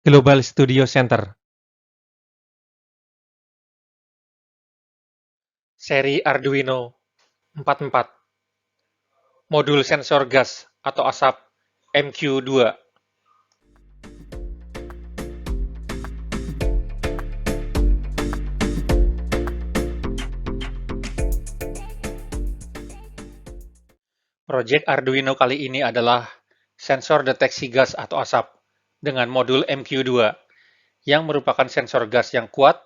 Global Studio Center. Seri Arduino 44. Modul sensor gas atau asap MQ2. Proyek Arduino kali ini adalah sensor deteksi gas atau asap dengan modul MQ2 yang merupakan sensor gas yang kuat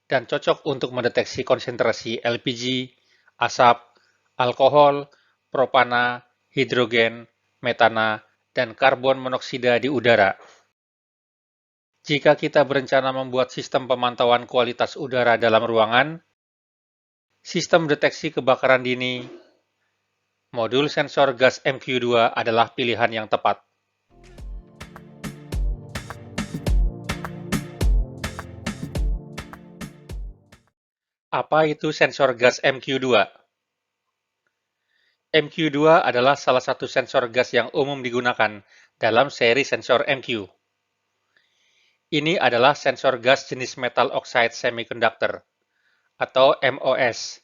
dan cocok untuk mendeteksi konsentrasi LPG, asap, alkohol, propana, hidrogen, metana, dan karbon monoksida di udara. Jika kita berencana membuat sistem pemantauan kualitas udara dalam ruangan, sistem deteksi kebakaran dini, modul sensor gas MQ2 adalah pilihan yang tepat. Apa itu sensor gas MQ2? MQ2 adalah salah satu sensor gas yang umum digunakan dalam seri sensor MQ. Ini adalah sensor gas jenis metal oxide semiconductor, atau MOS,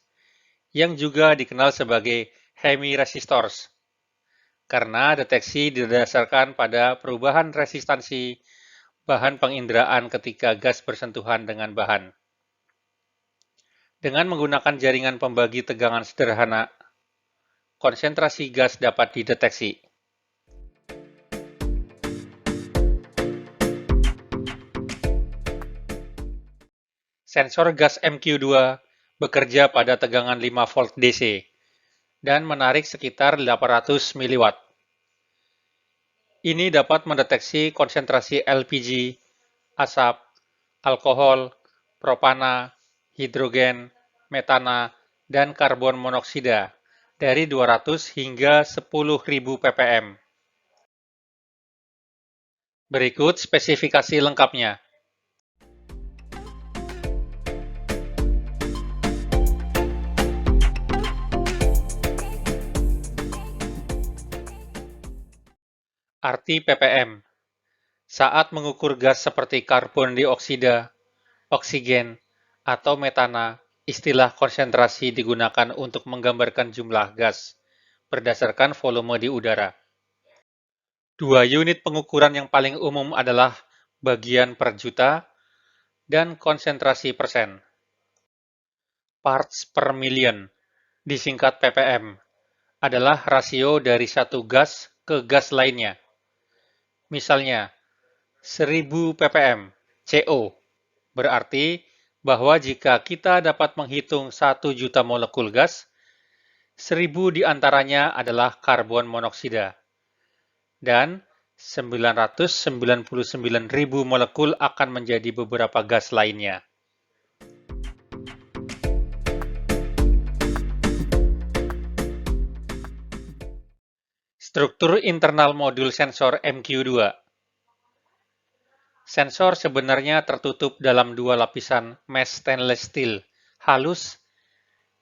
yang juga dikenal sebagai hemiresistors, karena deteksi didasarkan pada perubahan resistansi bahan penginderaan ketika gas bersentuhan dengan bahan. Dengan menggunakan jaringan pembagi tegangan sederhana, konsentrasi gas dapat dideteksi. Sensor gas MQ2 bekerja pada tegangan 5 volt DC dan menarik sekitar 800 mW. Ini dapat mendeteksi konsentrasi LPG, asap, alkohol, propana, hidrogen, metana, dan karbon monoksida dari 200 hingga 10.000 ppm. Berikut spesifikasi lengkapnya. Arti ppm. Saat mengukur gas seperti karbon dioksida, oksigen, atau metana, istilah konsentrasi digunakan untuk menggambarkan jumlah gas berdasarkan volume di udara. Dua unit pengukuran yang paling umum adalah bagian per juta dan konsentrasi persen. Parts per million, disingkat ppm, adalah rasio dari satu gas ke gas lainnya. Misalnya, 1000 ppm CO, berarti bahwa jika kita dapat menghitung 1 juta molekul gas, 1000 diantaranya adalah karbon monoksida, dan 999.000 molekul akan menjadi beberapa gas lainnya. Struktur internal modul sensor MQ2. Sensor sebenarnya tertutup dalam dua lapisan mesh stainless steel halus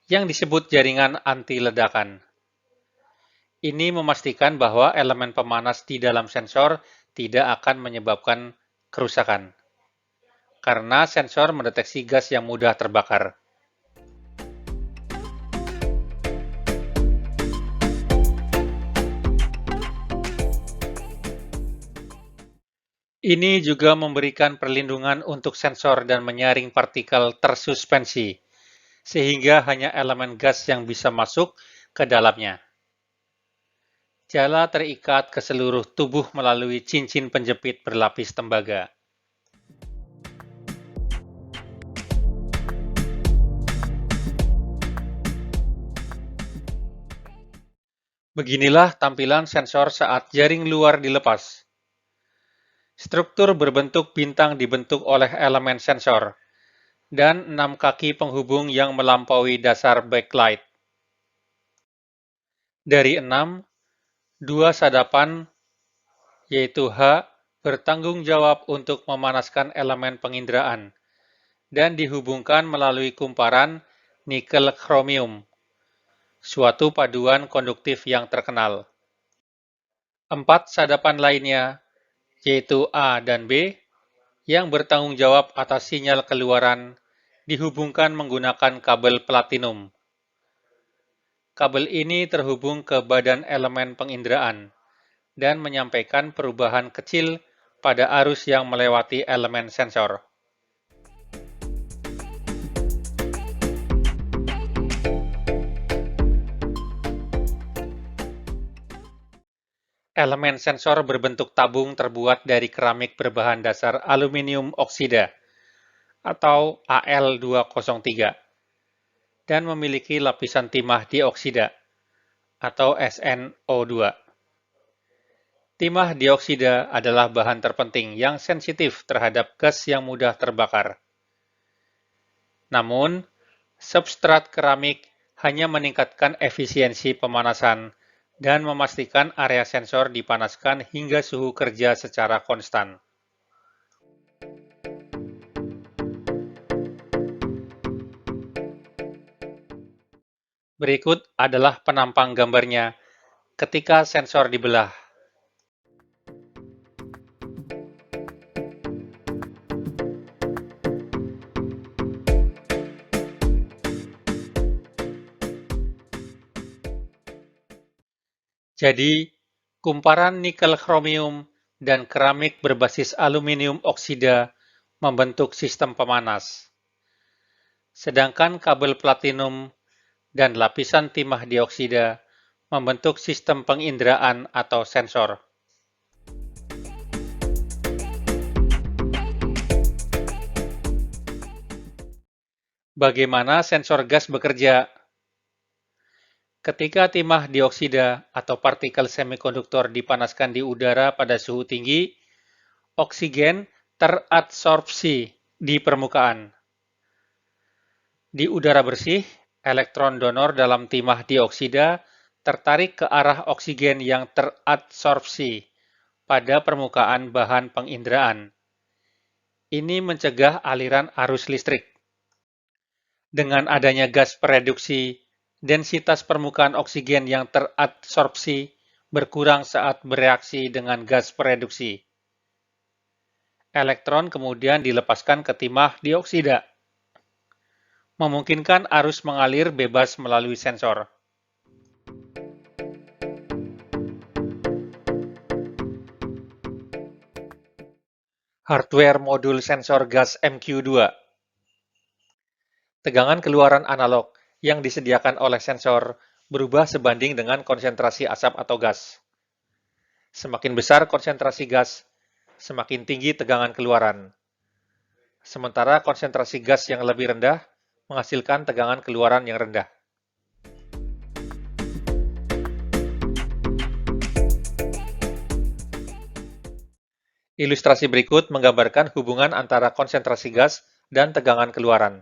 yang disebut jaringan anti ledakan. Ini memastikan bahwa elemen pemanas di dalam sensor tidak akan menyebabkan kerusakan, karena sensor mendeteksi gas yang mudah terbakar. Ini juga memberikan perlindungan untuk sensor dan menyaring partikel tersuspensi, sehingga hanya elemen gas yang bisa masuk ke dalamnya. Jala terikat ke seluruh tubuh melalui cincin penjepit berlapis tembaga. Beginilah tampilan sensor saat jaring luar dilepas. Struktur berbentuk bintang dibentuk oleh elemen sensor, dan 6 kaki penghubung yang melampaui dasar backlight. Dari 6, 2 sadapan, yaitu H, bertanggung jawab untuk memanaskan elemen penginderaan, dan dihubungkan melalui kumparan nikel kromium, suatu paduan konduktif yang terkenal. 4 sadapan lainnya, yaitu A dan B, yang bertanggung jawab atas sinyal keluaran dihubungkan menggunakan kabel platinum. Kabel ini terhubung ke badan elemen penginderaan dan menyampaikan perubahan kecil pada arus yang melewati elemen sensor. Elemen sensor berbentuk tabung terbuat dari keramik berbahan dasar aluminium oksida atau Al203 dan memiliki lapisan timah dioksida atau SnO2. Timah dioksida adalah bahan terpenting yang sensitif terhadap gas yang mudah terbakar. Namun, substrat keramik hanya meningkatkan efisiensi pemanasan dan memastikan area sensor dipanaskan hingga suhu kerja secara konstan. Berikut adalah penampang gambarnya ketika sensor dibelah. Jadi, kumparan nikel kromium dan keramik berbasis aluminium oksida membentuk sistem pemanas. Sedangkan kabel platinum dan lapisan timah dioksida membentuk sistem penginderaan atau sensor. Bagaimana sensor gas bekerja? Ketika timah dioksida atau partikel semikonduktor dipanaskan di udara pada suhu tinggi, oksigen teradsorpsi di permukaan. Di udara bersih, elektron donor dalam timah dioksida tertarik ke arah oksigen yang teradsorpsi pada permukaan bahan penginderaan. Ini mencegah aliran arus listrik. Dengan adanya gas pereduksi, densitas permukaan oksigen yang teradsorpsi berkurang saat bereaksi dengan gas pereduksi. Elektron kemudian dilepaskan ke timah dioksida, memungkinkan arus mengalir bebas melalui sensor. Hardware modul sensor gas MQ2. Tegangan keluaran analog yang disediakan oleh sensor berubah sebanding dengan konsentrasi asap atau gas. Semakin besar konsentrasi gas, semakin tinggi tegangan keluaran. Sementara konsentrasi gas yang lebih rendah menghasilkan tegangan keluaran yang rendah. Ilustrasi berikut menggambarkan hubungan antara konsentrasi gas dan tegangan keluaran.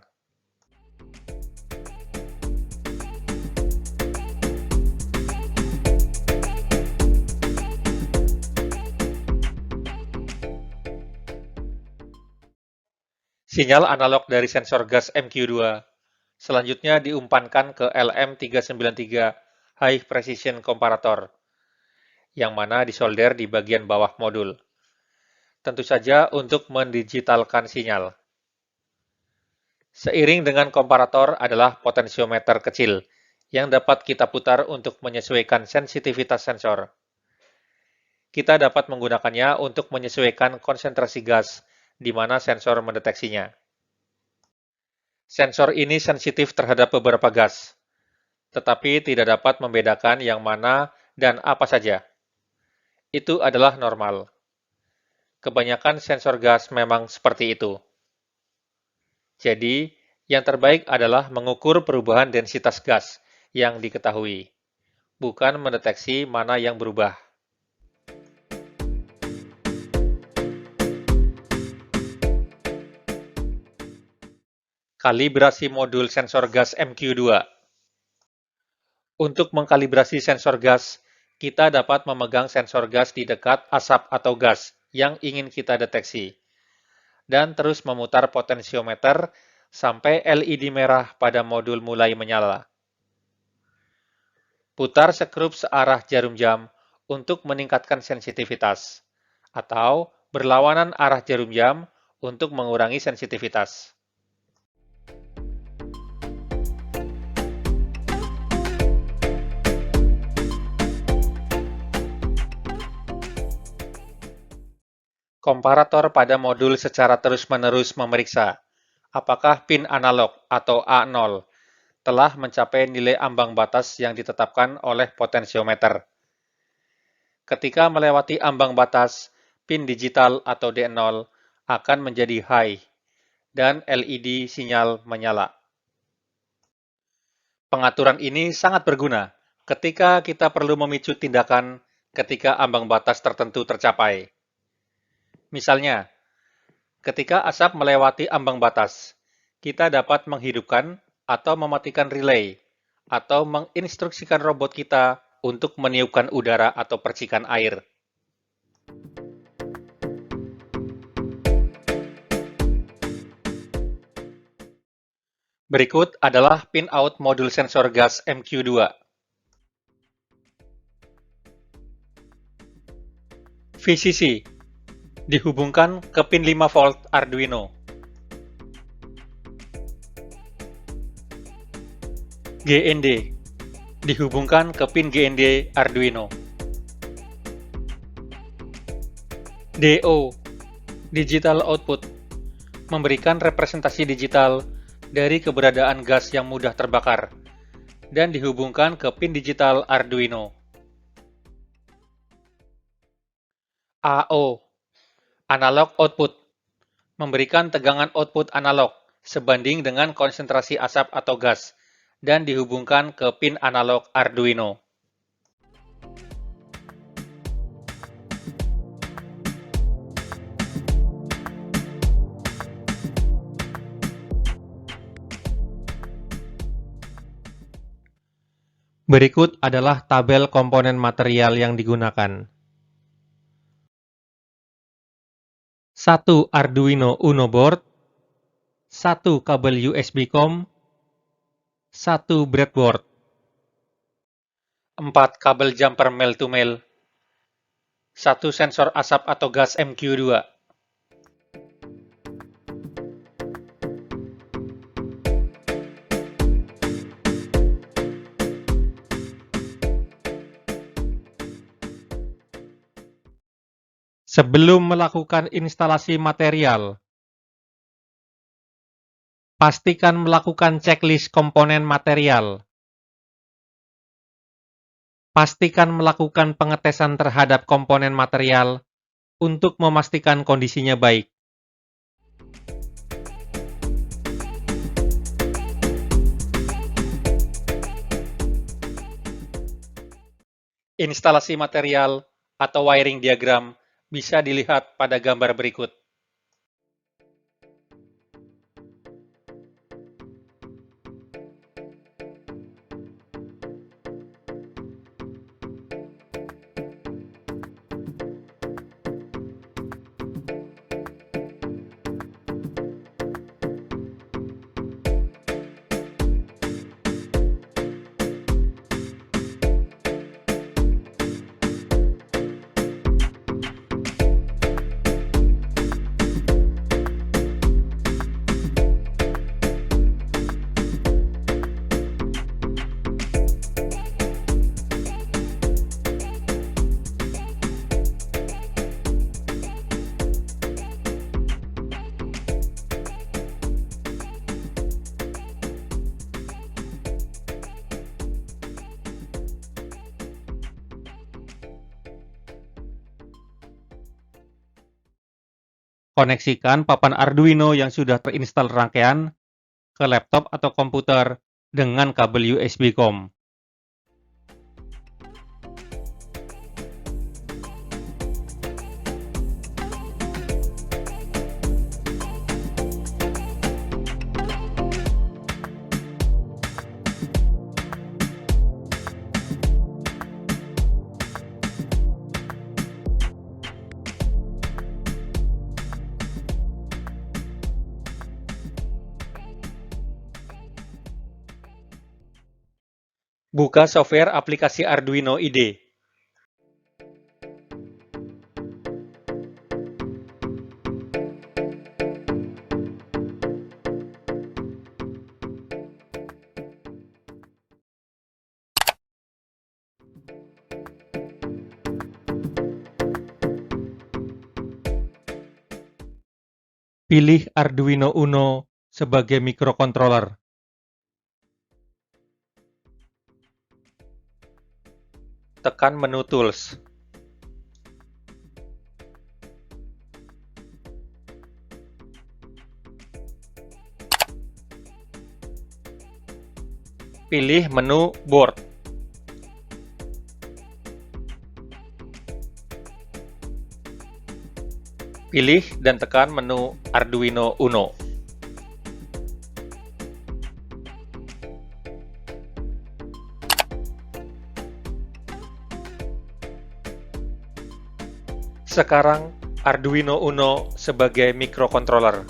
Sinyal analog dari sensor gas MQ2 selanjutnya diumpankan ke LM393 High Precision Comparator, yang mana disolder di bagian bawah modul. Tentu saja untuk mendigitalkan sinyal. Seiring dengan komparator adalah potensiometer kecil, yang dapat kita putar untuk menyesuaikan sensitivitas sensor. Kita dapat menggunakannya untuk menyesuaikan konsentrasi gas di mana sensor mendeteksinya. Sensor ini sensitif terhadap beberapa gas, tetapi tidak dapat membedakan yang mana dan apa saja. Itu adalah normal. Kebanyakan sensor gas memang seperti itu. Jadi, yang terbaik adalah mengukur perubahan densitas gas yang diketahui, bukan mendeteksi mana yang berubah. Kalibrasi modul sensor gas MQ2. Untuk mengkalibrasi sensor gas, kita dapat memegang sensor gas di dekat asap atau gas yang ingin kita deteksi, dan terus memutar potensiometer sampai LED merah pada modul mulai menyala. Putar sekrup searah jarum jam untuk meningkatkan sensitivitas, atau berlawanan arah jarum jam untuk mengurangi sensitivitas. Komparator pada modul secara terus-menerus memeriksa apakah pin analog atau A0 telah mencapai nilai ambang batas yang ditetapkan oleh potensiometer. Ketika melewati ambang batas, pin digital atau D0 akan menjadi high dan LED sinyal menyala. Pengaturan ini sangat berguna ketika kita perlu memicu tindakan ketika ambang batas tertentu tercapai. Misalnya, ketika asap melewati ambang batas, kita dapat menghidupkan atau mematikan relay, atau menginstruksikan robot kita untuk meniupkan udara atau percikan air. Berikut adalah pin-out modul sensor gas MQ2. VCC dihubungkan ke pin 5 volt Arduino. GND dihubungkan ke pin GND Arduino. DO Digital Output memberikan representasi digital dari keberadaan gas yang mudah terbakar dan dihubungkan ke pin digital Arduino. AO Analog Output memberikan tegangan output analog sebanding dengan konsentrasi asap atau gas dan dihubungkan ke pin analog Arduino. Berikut adalah tabel komponen material yang digunakan. 1 Arduino Uno board, 1 kabel USB COM, 1 breadboard, 4 kabel jumper male-to-male, 1 sensor asap atau gas MQ2. Sebelum melakukan instalasi material, pastikan melakukan checklist komponen material. Pastikan melakukan pengetesan terhadap komponen material untuk memastikan kondisinya baik. Instalasi material atau wiring diagram bisa dilihat pada gambar berikut. Koneksikan papan Arduino yang sudah terinstal rangkaian ke laptop atau komputer dengan kabel USB COM. Buka software aplikasi Arduino IDE. Pilih Arduino Uno sebagai mikrokontroler. Tekan menu Tools. Pilih menu Board. Pilih dan tekan menu Arduino Uno. Sekarang Arduino Uno sebagai mikrokontroler.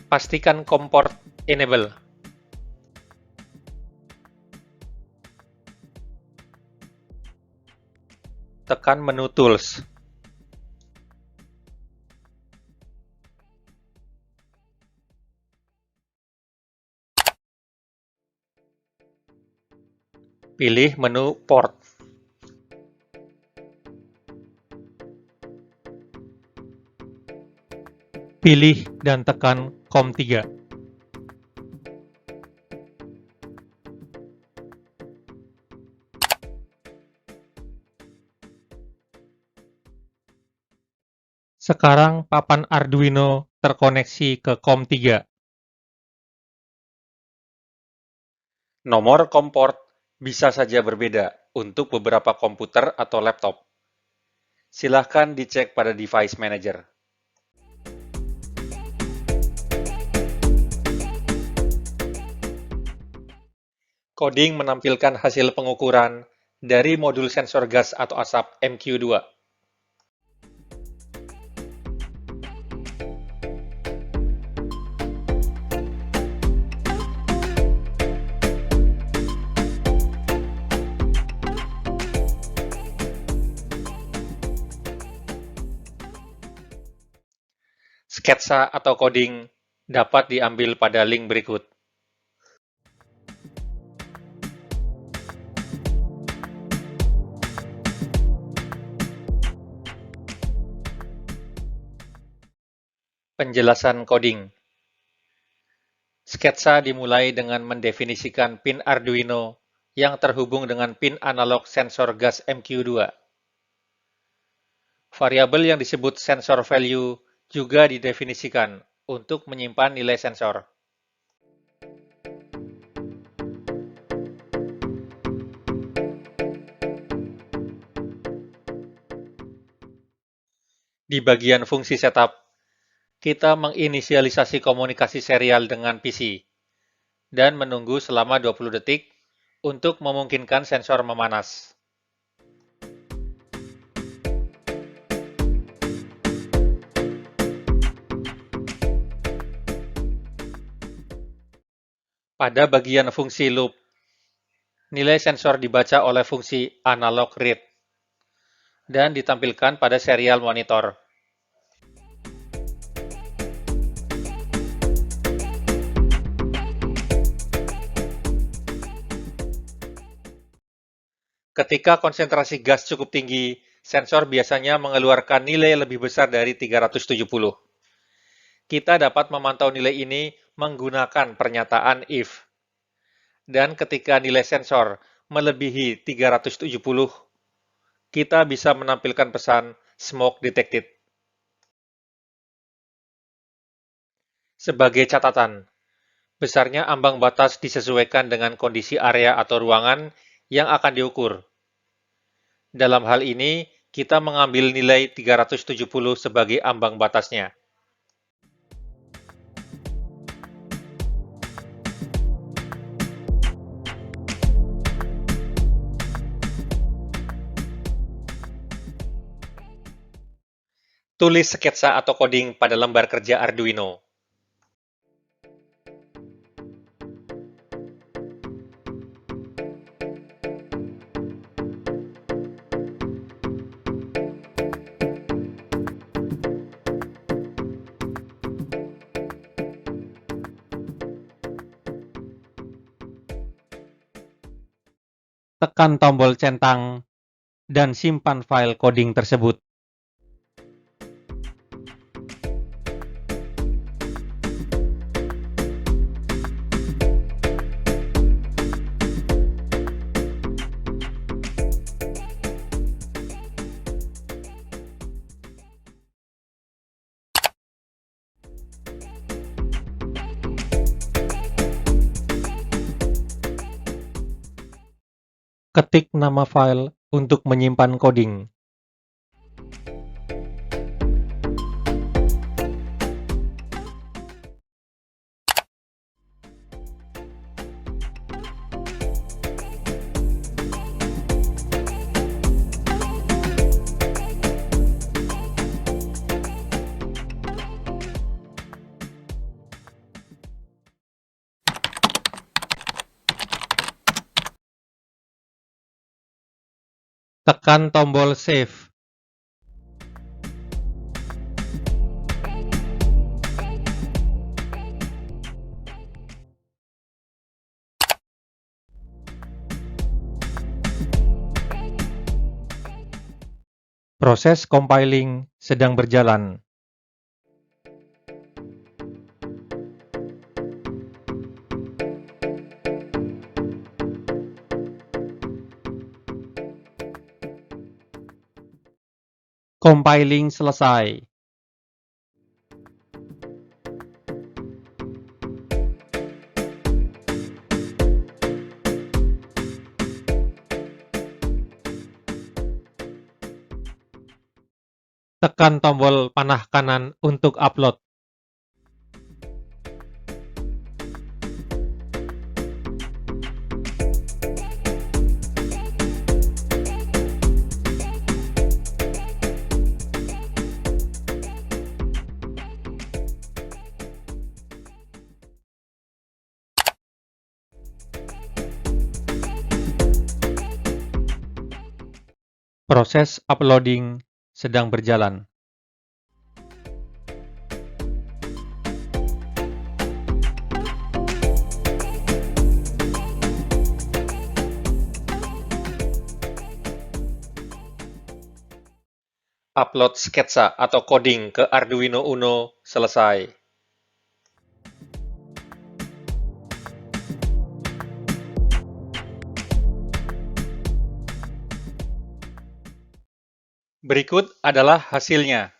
Pastikan COM port enable. Tekan menu Tools. Pilih menu Port. Pilih dan tekan COM3. Sekarang papan Arduino terkoneksi ke COM3. Nomor COM port bisa saja berbeda untuk beberapa komputer atau laptop. Silahkan dicek pada Device Manager. Coding menampilkan hasil pengukuran dari modul sensor gas atau asap MQ2. Sketsa atau coding dapat diambil pada link berikut. Penjelasan coding. Sketsa dimulai dengan mendefinisikan pin Arduino yang terhubung dengan pin analog sensor gas MQ2. Variabel yang disebut sensor value juga didefinisikan untuk menyimpan nilai sensor. Di bagian fungsi setup, kita menginisialisasi komunikasi serial dengan PC dan menunggu selama 20 detik untuk memungkinkan sensor memanas. Pada bagian fungsi loop, nilai sensor dibaca oleh fungsi analog read dan ditampilkan pada serial monitor. Ketika konsentrasi gas cukup tinggi, sensor biasanya mengeluarkan nilai lebih besar dari 370. Kita dapat memantau nilai ini menggunakan pernyataan if. Dan ketika nilai sensor melebihi 370, kita bisa menampilkan pesan smoke detected. Sebagai catatan, besarnya ambang batas disesuaikan dengan kondisi area atau ruangan yang akan diukur. Dalam hal ini, kita mengambil nilai 370 sebagai ambang batasnya. Tulis sketsa atau coding pada lembar kerja Arduino. Tekan tombol centang dan simpan file coding tersebut. Ketik nama file untuk menyimpan coding. Tekan tombol Save. Proses compiling sedang berjalan. Compiling selesai. Tekan tombol panah kanan untuk upload. Proses uploading sedang berjalan. Upload sketsa atau coding ke Arduino Uno selesai. Berikut adalah hasilnya.